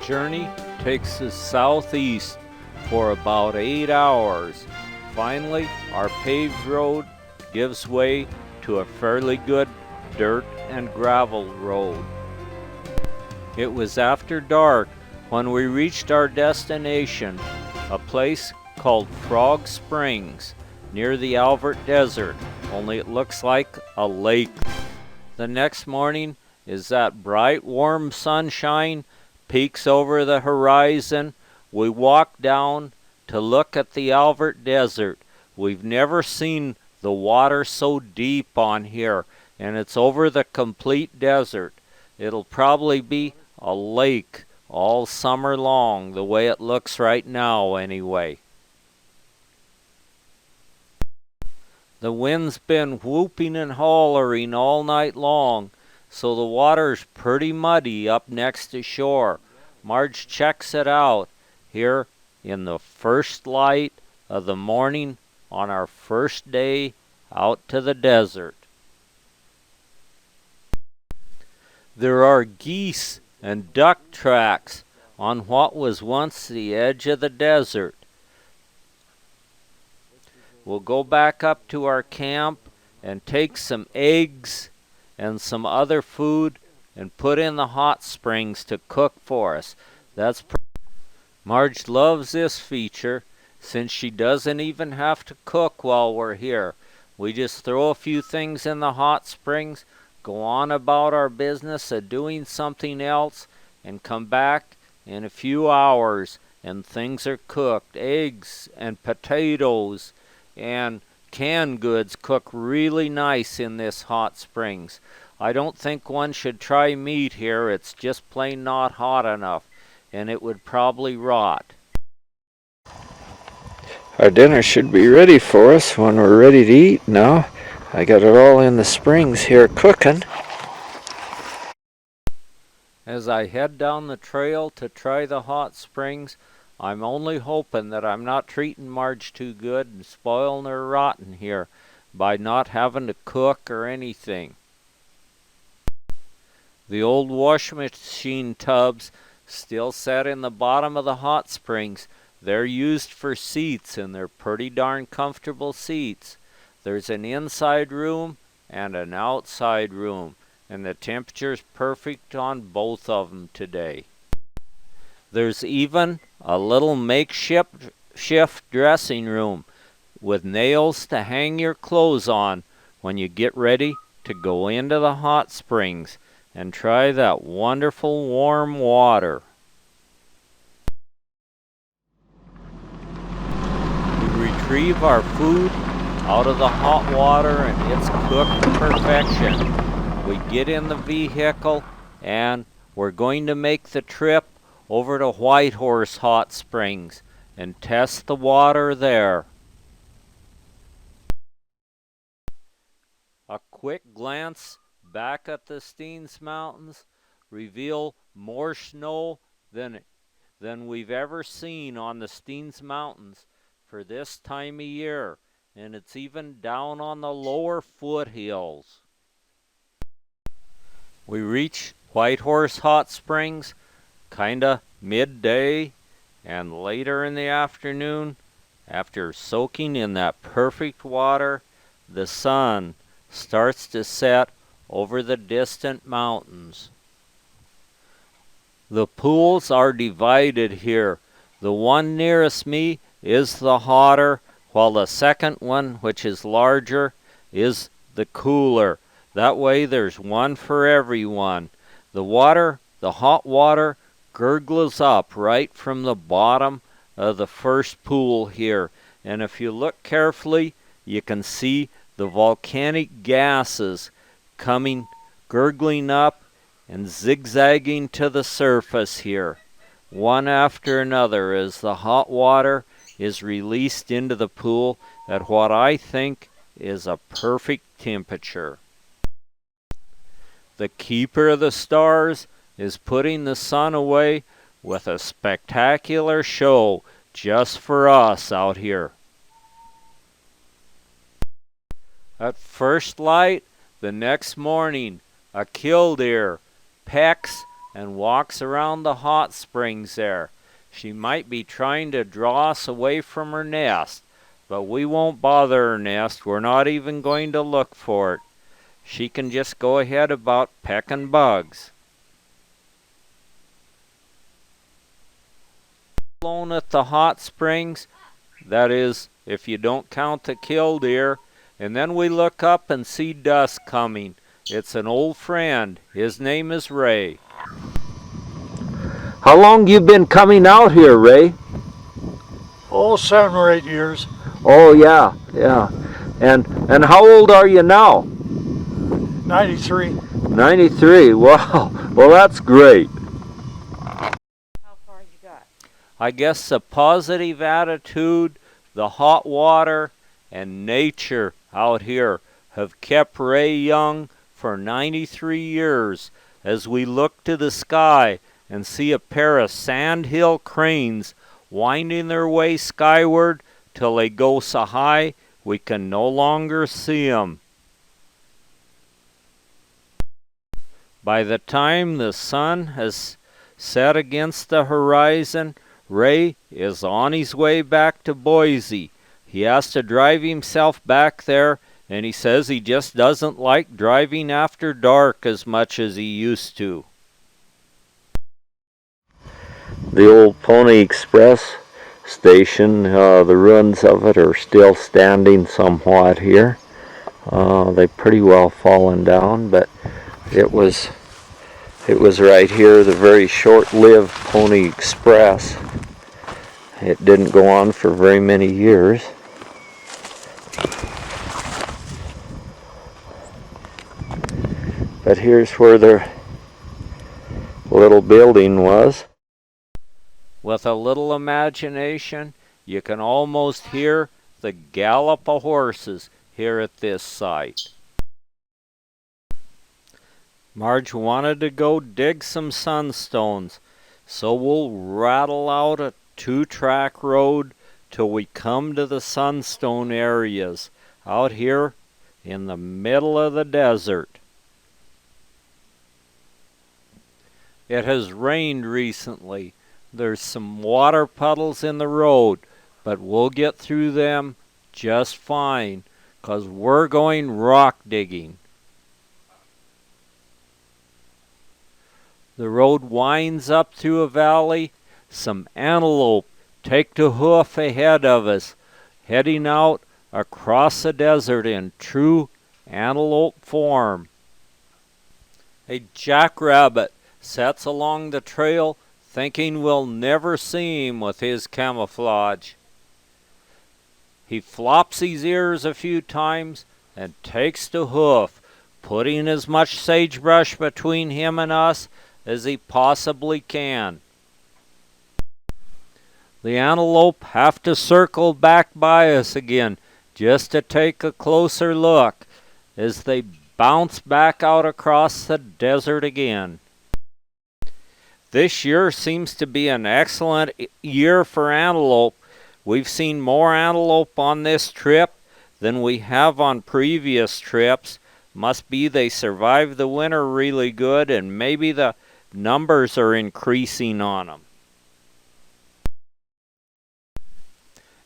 journey takes us southeast for about 8 hours. Finally, our paved road gives way to a fairly good dirt and gravel road. It was after dark when we reached our destination, a place called Frog Springs, near the Alvert Desert, only it looks like a lake. The next morning, as that bright, warm sunshine peeks over the horizon, we walk down to look at the Alvert Desert. We've never seen the water so deep on here, and it's over the complete desert. It'll probably be a lake all summer long, the way it looks right now anyway. The wind's been whooping and hollering all night long, so the water's pretty muddy up next to shore. Marge checks it out here in the first light of the morning on our first day out to the desert. There are geese and duck tracks on what was once the edge of the desert. We'll go back up to our camp and take some eggs and some other food and put in the hot springs to cook for us. Marge loves this feature since she doesn't even have to cook while we're here. We just throw a few things in the hot springs, go on about our business of doing something else, and come back in a few hours and things are cooked. Eggs and potatoes and canned goods cook really nice in this hot springs. I don't think one should try meat here. It's just plain not hot enough, and it would probably rot. Our dinner should be ready for us when we're ready to eat now. I got it all in the springs here cooking. As I head down the trail to try the hot springs, I'm only hoping that I'm not treating Marge too good and spoiling her rotten here by not having to cook or anything. The old washing machine tubs still set in the bottom of the hot springs. They're used for seats, and they're pretty darn comfortable seats. There's an inside room and an outside room, and the temperature's perfect on both of them today. There's even a little makeshift dressing room with nails to hang your clothes on when you get ready to go into the hot springs and try that wonderful warm water. We retrieve our food out of the hot water and it's cooked to perfection. We get in the vehicle and we're going to make the trip over to Whitehorse Hot Springs and test the water there. A quick glance back at the Steens Mountains reveal more snow than we've ever seen on the Steens Mountains for this time of year, and it's even down on the lower foothills. We reach Whitehorse Hot Springs kinda midday, and later in the afternoon, after soaking in that perfect water, the sun starts to set over the distant mountains. The pools are divided here. The one nearest me is the hotter, while the second one, which is larger, is the cooler. That way there's one for everyone. The hot water gurgles up right from the bottom of the first pool here, and if you look carefully you can see the volcanic gases coming gurgling up and zigzagging to the surface here, one after another, as the hot water is released into the pool at what I think is a perfect temperature. The keeper of the stars is putting the sun away with a spectacular show just for us out here. At first light the next morning, a killdeer pecks and walks around the hot springs there. She might be trying to draw us away from her nest, but we won't bother her nest. We're not even going to look for it. She can just go ahead about pecking bugs. Alone at the hot springs, that is, if you don't count the killdeer, and then we look up and see dusk coming. It's an old friend. His name is Ray. How long you been coming out here, Ray? Oh, 7 or 8 years. Oh yeah. And how old are you now? 93. 93. Wow. Well, that's great. How far you got? I guess the positive attitude, the hot water, and nature out here have kept Ray young for 93 years as we look to the sky and see a pair of sandhill cranes winding their way skyward till they go so high we can no longer see 'em. By the time the sun has set against the horizon, Ray is on his way back to Boise. He has to drive himself back there, and he says he just doesn't like driving after dark as much as he used to. The old Pony Express station, the ruins of it are still standing somewhat here. They've pretty well fallen down, but it was right here, the very short-lived Pony Express. It didn't go on for very many years. But here's where the little building was. With a little imagination, you can almost hear the gallop of horses here at this site. Marge wanted to go dig some sunstones, so we'll rattle out a 2-track road till we come to the sunstone areas out here in the middle of the desert. It has rained recently. There's some water puddles in the road, but we'll get through them just fine, 'cause we're going rock digging. The road winds up through a valley. Some antelope take to hoof ahead of us, heading out across the desert in true antelope form. A jackrabbit sets along the trail thinking we'll never see him with his camouflage. He flops his ears a few times and takes to hoof, putting as much sagebrush between him and us as he possibly can. The antelope have to circle back by us again just to take a closer look as they bounce back out across the desert again. This year seems to be an excellent year for antelope. We've seen more antelope on this trip than we have on previous trips. Must be they survived the winter really good, and maybe the numbers are increasing on them.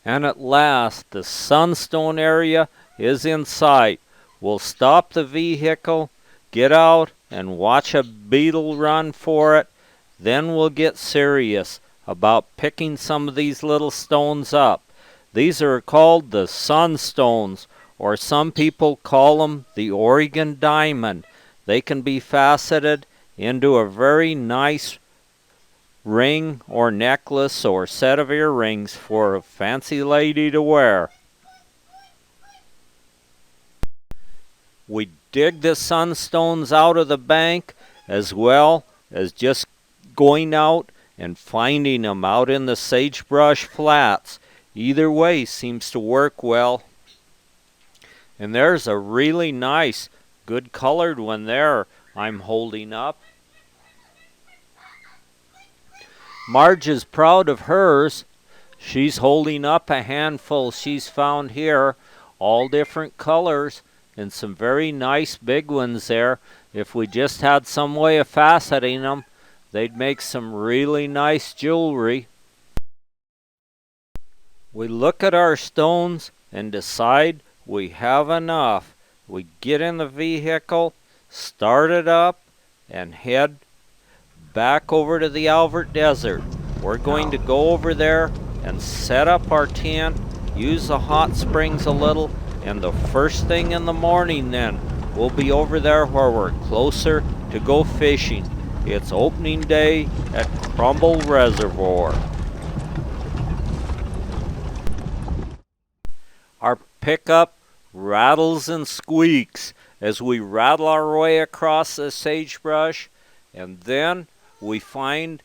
And at last, the sunstone area is in sight. We'll stop the vehicle, get out, and watch a beetle run for it. Then we'll get serious about picking some of these little stones up. These are called the sunstones, or some people call them the Oregon diamond. They can be faceted into a very nice ring or necklace or set of earrings for a fancy lady to wear. We dig the sunstones out of the bank as well as just going out and finding them out in the sagebrush flats. Either way seems to work well. And there's a really nice, good colored one there I'm holding up. Marge is proud of hers. She's holding up a handful she's found here, all different colors, and some very nice big ones there. If we just had some way of faceting them, they'd make some really nice jewelry. We look at our stones and decide we have enough. We get in the vehicle, start it up, and head back over to the Albert Desert. We're going to go over there and set up our tent, use the hot springs a little, and the first thing in the morning then, we'll be over there where we're closer to go fishing. It's opening day at Crumble Reservoir. Our pickup rattles and squeaks as we rattle our way across the sagebrush, and then we find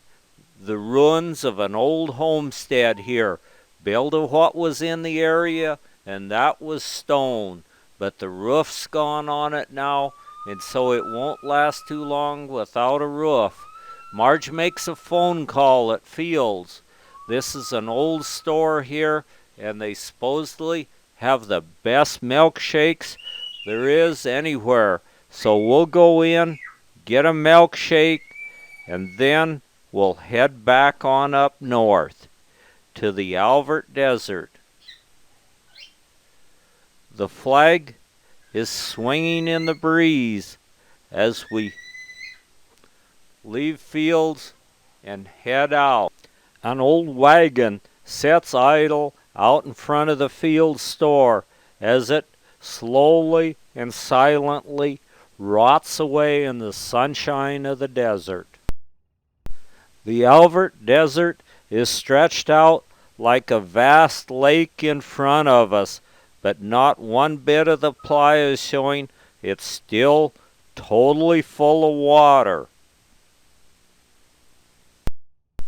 the ruins of an old homestead here, built of what was in the area, and that was stone. But the roof's gone on it now, and so it won't last too long without a roof. Marge makes a phone call at Fields. This is an old store here, and they supposedly have the best milkshakes there is anywhere. So we'll go in, get a milkshake, and then we'll head back on up north to the Albert Desert. The flag is swinging in the breeze as we leave Fields and head out. An old wagon sits idle out in front of the Fields store as it slowly and silently rots away in the sunshine of the desert. The Albert Desert is stretched out like a vast lake in front of us, but not one bit of the playa is showing. It's still totally full of water.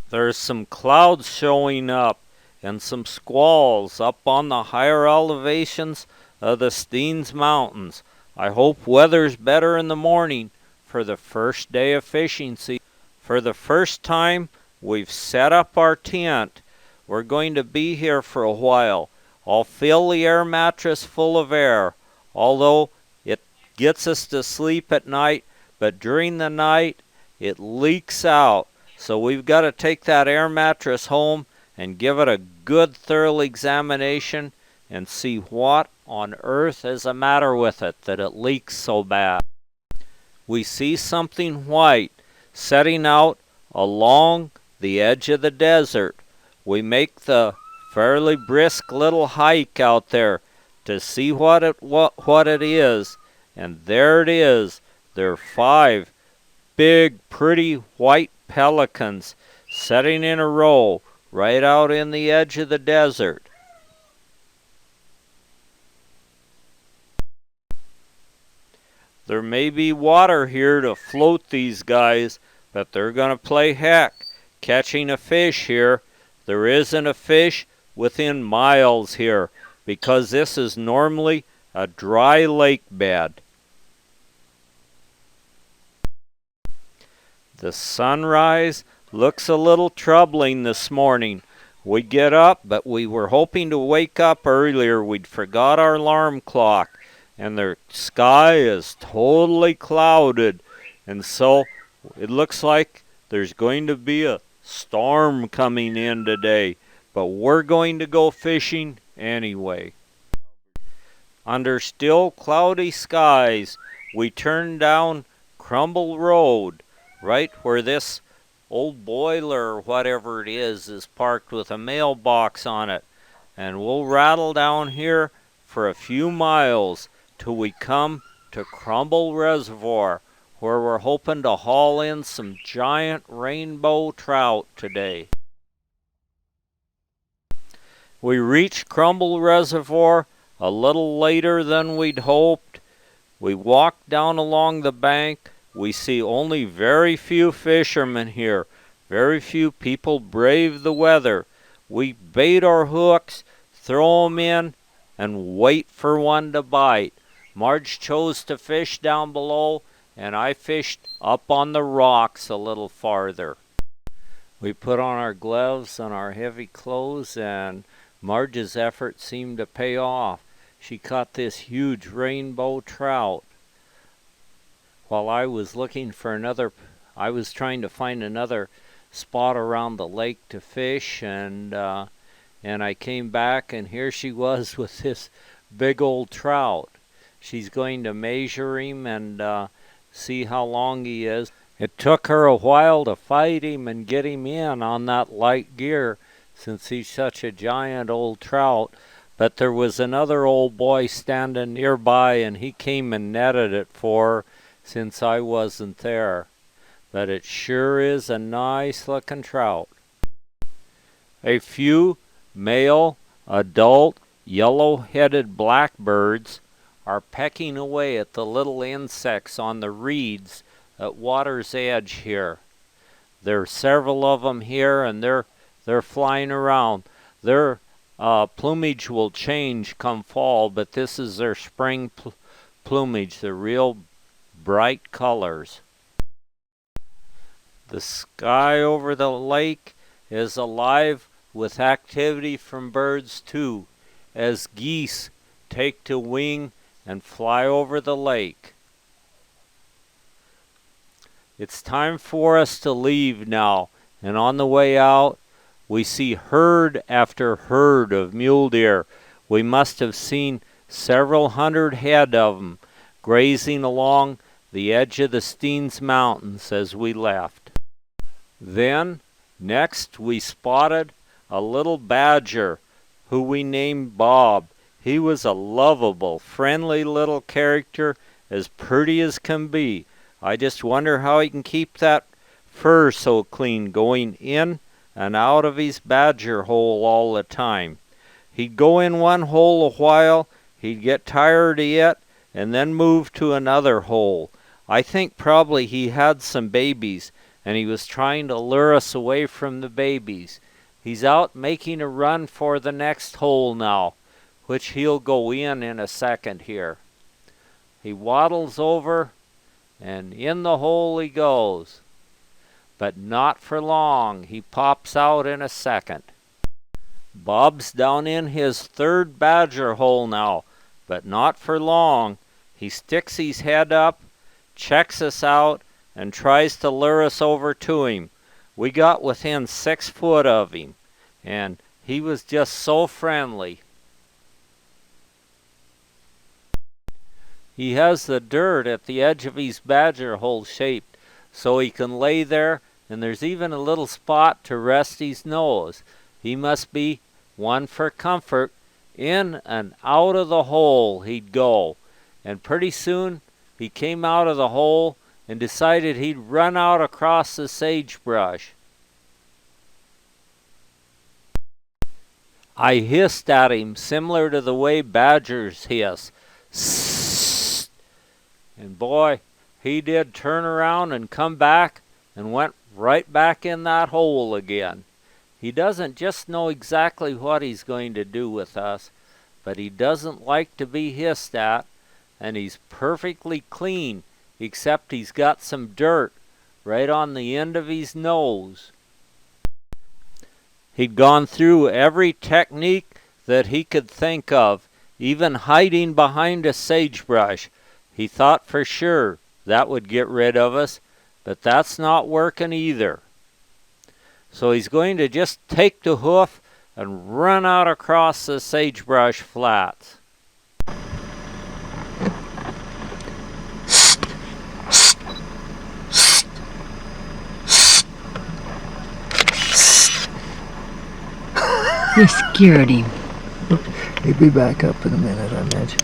There's some clouds showing up and some squalls up on the higher elevations of the Steens Mountains. I hope weather's better in the morning for the first day of fishing season. For the first time, we've set up our tent. We're going to be here for a while. I'll fill the air mattress full of air, although it gets us to sleep at night, but during the night it leaks out. So we've got to take that air mattress home and give it a good thorough examination and see what on earth is the matter with it that it leaks so bad. We see something white setting out along the edge of the desert. We make the fairly brisk little hike out there to see what it is, and there it is. There are 5 big, pretty white pelicans sitting in a row right out in the edge of the desert. There may be water here to float these guys, but they're going to play heck catching a fish here. There isn't a fish within miles here because this is normally a dry lake bed. The sunrise looks a little troubling this morning. We get up, but we were hoping to wake up earlier. We'd forgot our alarm clock, and the sky is totally clouded, and so it looks like there's going to be a storm coming in today, but we're going to go fishing anyway. Under still cloudy skies, we turn down Crumble Road, right where this old boiler or whatever it is parked with a mailbox on it, and we'll rattle down here for a few miles till we come to Crumble Reservoir, where we're hoping to haul in some giant rainbow trout today. We reach Crumble Reservoir a little later than we'd hoped. We walk down along the bank. We see only very few fishermen here. Very few people brave the weather. We bait our hooks, throw 'em in, and wait for one to bite. Marge chose to fish down below, and I fished up on the rocks a little farther. We put on our gloves and our heavy clothes, and Marge's effort seemed to pay off. She caught this huge rainbow trout, while I was looking for another I was trying to find another spot around the lake to fish, and I came back, and here she was with this big old trout. She's going to measure him and see how long he is. It took her a while to fight him and get him in on that light gear, since he's such a giant old trout. But there was another old boy standing nearby, and he came and netted it for her since I wasn't there. But it sure is a nice looking trout. A few male adult yellow-headed blackbirds are pecking away at the little insects on the reeds at water's edge here. There are several of them here, and they're flying around. Their plumage will change come fall, but this is their spring plumage. They're real bright colors. The sky over the lake is alive with activity from birds too, as geese take to wing and fly over the lake. It's time for us to leave now, and on the way out we see herd after herd of mule deer. We must have seen several hundred head of them grazing along the edge of the Steens Mountains as we left. Then, next we spotted a little badger who we named Bob. He was a lovable, friendly little character, as pretty as can be. I just wonder how he can keep that fur so clean going in and out of his badger hole all the time. He'd go in one hole a while, he'd get tired of it, and then move to another hole. I think probably he had some babies, and he was trying to lure us away from the babies. He's out making a run for the next hole now, which he'll go in a second here. He waddles over, and in the hole he goes. But not for long. He pops out in a second. Bob's down in his third badger hole now, but not for long. He sticks his head up, checks us out, and tries to lure us over to him. We got within 6 foot of him, and he was just so friendly. He has the dirt at the edge of his badger hole shaped so he can lay there, and there's even a little spot to rest his nose. He must be one for comfort. In and out of the hole he'd go, and pretty soon he came out of the hole and decided he'd run out across the sagebrush. I hissed at him similar to the way badgers hiss. Sssst. And boy, he did turn around and come back and went right back in that hole again. He doesn't just know exactly what he's going to do with us, but he doesn't like to be hissed at, and he's perfectly clean, except he's got some dirt right on the end of his nose. He'd gone through every technique that he could think of, even hiding behind a sagebrush. He thought for sure that would get rid of us, but that's not working either. So he's going to just take the hoof and run out across the sagebrush flats. You scared him. He'll be back up in a minute, I imagine.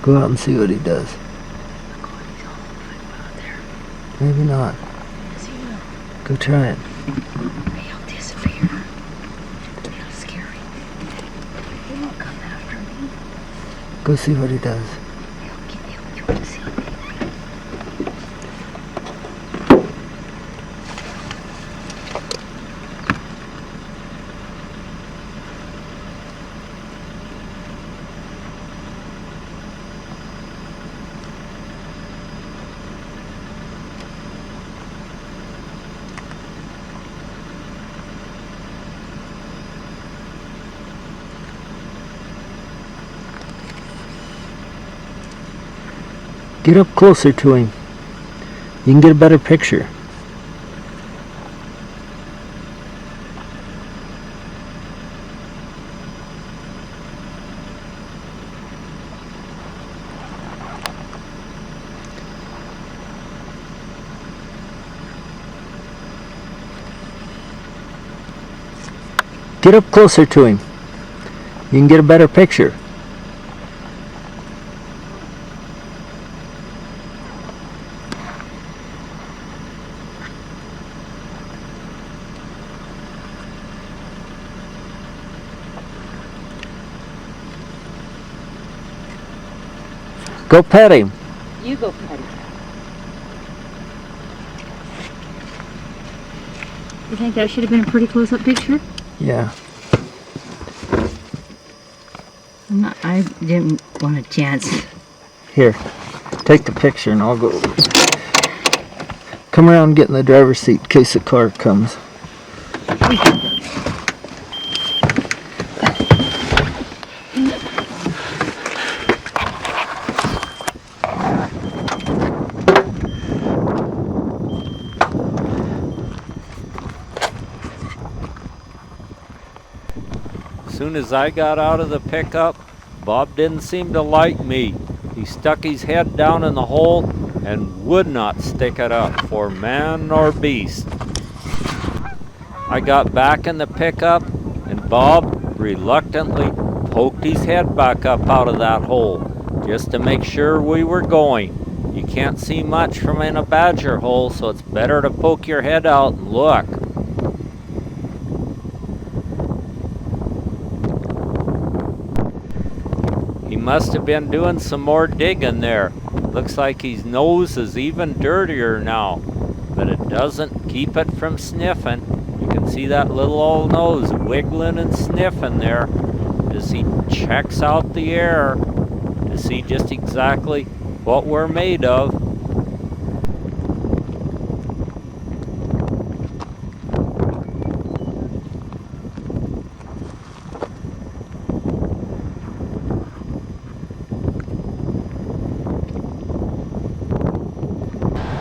Go out and see what he does. Look, he's all out there. Maybe not. Yes, he will. Go try it. He'll disappear. He'll scare him. Look. Go see what he does. Get up closer to him. You can get a better picture. Get up closer to him. You can get a better picture. Go pet him. You go pet him. You think that should have been a pretty close-up picture? Yeah. I didn't want a chance. Here, take the picture and I'll go. Come around and get in the driver's seat in case the car comes. As soon as I got out of the pickup, Bob didn't seem to like me. He stuck his head down in the hole and would not stick it up for man nor beast. I got back in the pickup and Bob reluctantly poked his head back up out of that hole just to make sure we were going. You can't see much from in a badger hole, so it's better to poke your head out and look. He must have been doing some more digging there. Looks like his nose is even dirtier now, but it doesn't keep it from sniffing. You can see that little old nose wiggling and sniffing there as he checks out the air to see just exactly what we're made of.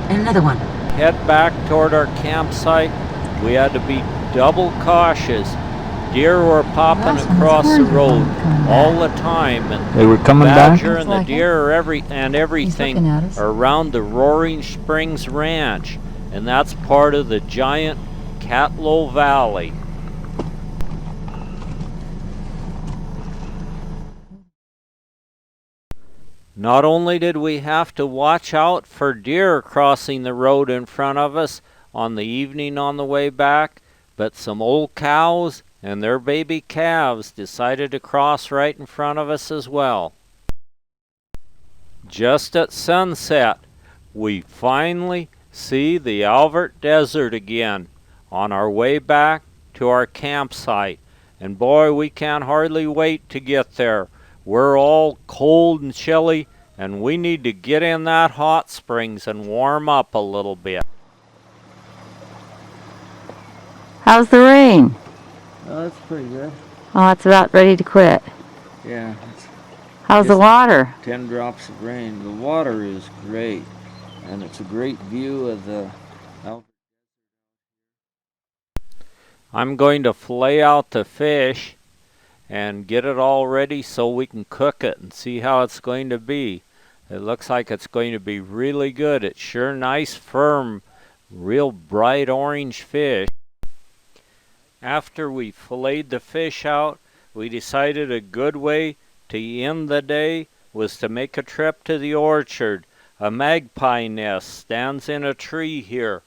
Another one. Head back toward our campsite. We had to be double cautious. Deer were popping across the road all the time, and They were coming back? badger and the deer are everything looking at us. are around the Roaring Springs Ranch, and that's part of the giant Catlow Valley. Not only did we have to watch out for deer crossing the road in front of us on the evening on the way back, but some old cows and their baby calves decided to cross right in front of us as well. Just at sunset, we finally see the Alvert Desert again on our way back to our campsite. And boy, we can't hardly wait to get there. We're all cold and chilly, and we need to get in that hot springs and warm up a little bit. How's the rain? Oh, that's pretty good. Oh, it's about ready to quit. Yeah, How's the Just- water? 10 drops of rain. The water is great, and it's a great view of the Alvert. I'm going to fillet out the fish and get it all ready so we can cook it and see how it's going to be. It looks like it's going to be really good. It's sure nice, firm, real bright orange fish. After we filleted the fish out, we decided a good way to end the day was to make a trip to the orchard. A magpie nest stands in a tree here,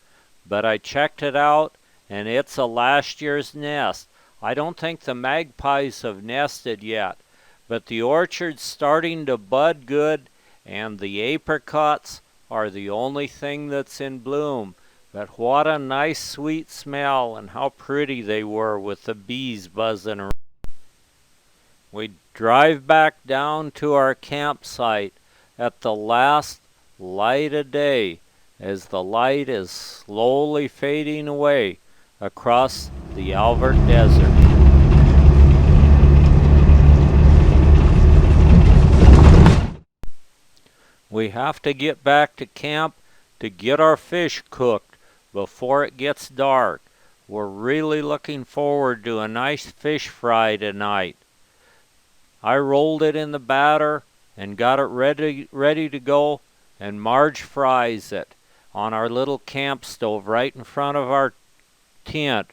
but I checked it out and it's a last year's nest. I don't think the magpies have nested yet, but the orchard's starting to bud good, and the apricots are the only thing that's in bloom. But what a nice sweet smell, and how pretty they were with the bees buzzing around. We drive back down to our campsite at the last light of day, as the light is slowly fading away across the Albert Desert. We have to get back to camp to get our fish cooked before it gets dark. We're really looking forward to a nice fish fry tonight. I rolled it in the batter and got it ready to go, and Marge fries it on our little camp stove right in front of our tent,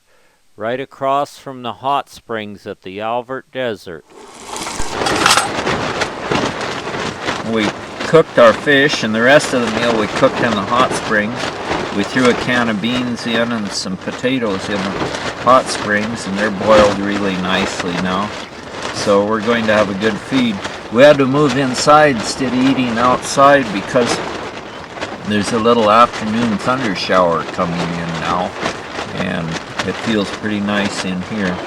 right across from the hot springs at the Albert Desert. We cooked our fish, and the rest of the meal we cooked in the hot springs. We threw a can of beans in and some potatoes in the hot springs, and they're boiled really nicely now. So we're going to have a good feed. We had to move inside instead of eating outside because there's a little afternoon thunder shower coming in now, and it feels pretty nice in here.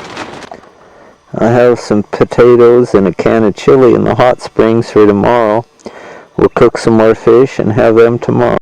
I have some potatoes and a can of chili in the hot springs for tomorrow. We'll cook some more fish and have them tomorrow.